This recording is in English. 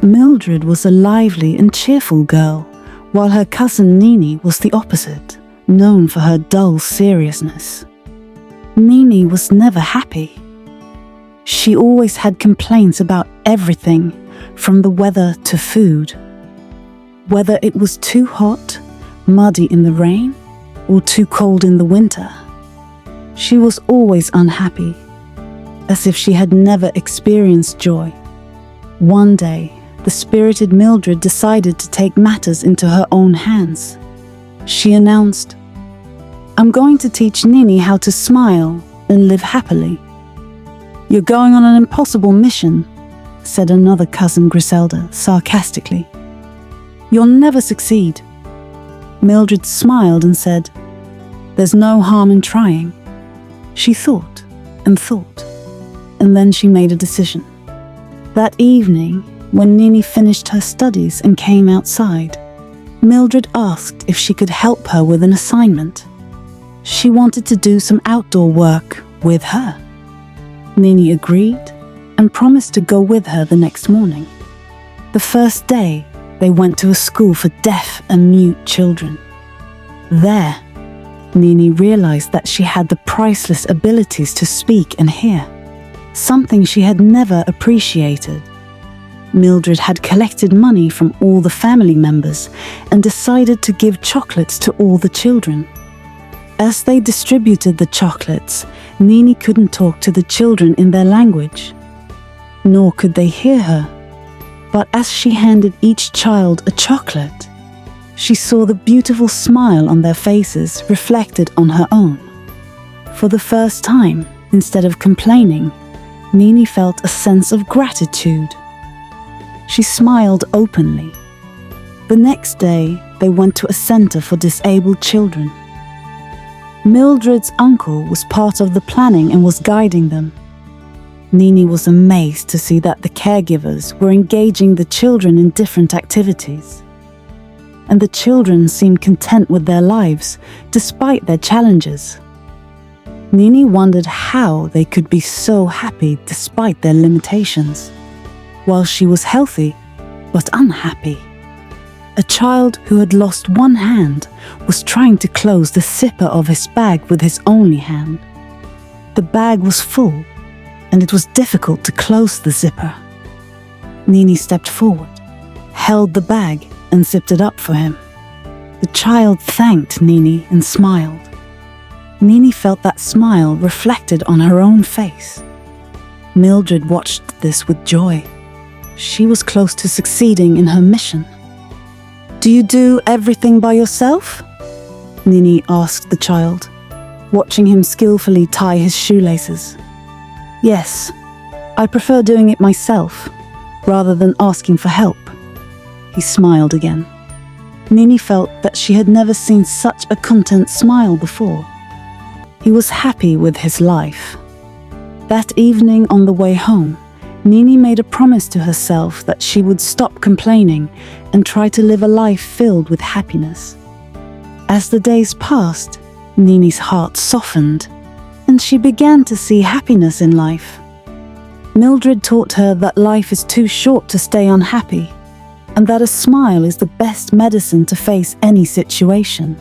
Mildred was a lively and cheerful girl, while her cousin Nini was the opposite, known for her dull seriousness. Nini was never happy. She always had complaints about everything, from the weather to food. Whether it was too hot, muddy in the rain, or too cold in the winter, she was always unhappy, as if she had never experienced joy. One day, the spirited Mildred decided to take matters into her own hands. She announced, "I'm going to teach Nini how to smile and live happily." "You're going on an impossible mission," said another cousin Griselda sarcastically. "You'll never succeed." Mildred smiled and said, "There's no harm in trying." She thought, and then she made a decision. That evening, when Nini finished her studies and came outside, Mildred asked if she could help her with an assignment. She wanted to do some outdoor work with her. Nini agreed and promised to go with her the next morning. The first day, they went to a school for deaf and mute children. There, Nini realized that she had the priceless abilities to speak and hear, something she had never appreciated. Mildred had collected money from all the family members and decided to give chocolates to all the children. As they distributed the chocolates, Nini couldn't talk to the children in their language, nor could they hear her. But as she handed each child a chocolate, she saw the beautiful smile on their faces reflected on her own. For the first time, instead of complaining, Nini felt a sense of gratitude. She smiled openly. The next day, they went to a center for disabled children. Mildred's uncle was part of the planning and was guiding them. Nini was amazed to see that the caregivers were engaging the children in different activities. And the children seemed content with their lives, despite their challenges. Nini wondered how they could be so happy despite their limitations, while she was healthy but unhappy. A child who had lost one hand was trying to close the zipper of his bag with his only hand. The bag was full, and it was difficult to close the zipper. Nini stepped forward, held the bag, and zipped it up for him. The child thanked Nini and smiled. Nini felt that smile reflected on her own face. Mildred watched this with joy. She was close to succeeding in her mission. "Do you do everything by yourself?" Nini asked the child, watching him skillfully tie his shoelaces. "Yes, I prefer doing it myself, rather than asking for help." He smiled again. Nini felt that she had never seen such a content smile before. He was happy with his life. That evening on the way home, Nini made a promise to herself that she would stop complaining and try to live a life filled with happiness. As the days passed, Nini's heart softened, and she began to see happiness in life. Mildred taught her that life is too short to stay unhappy, and that a smile is the best medicine to face any situation.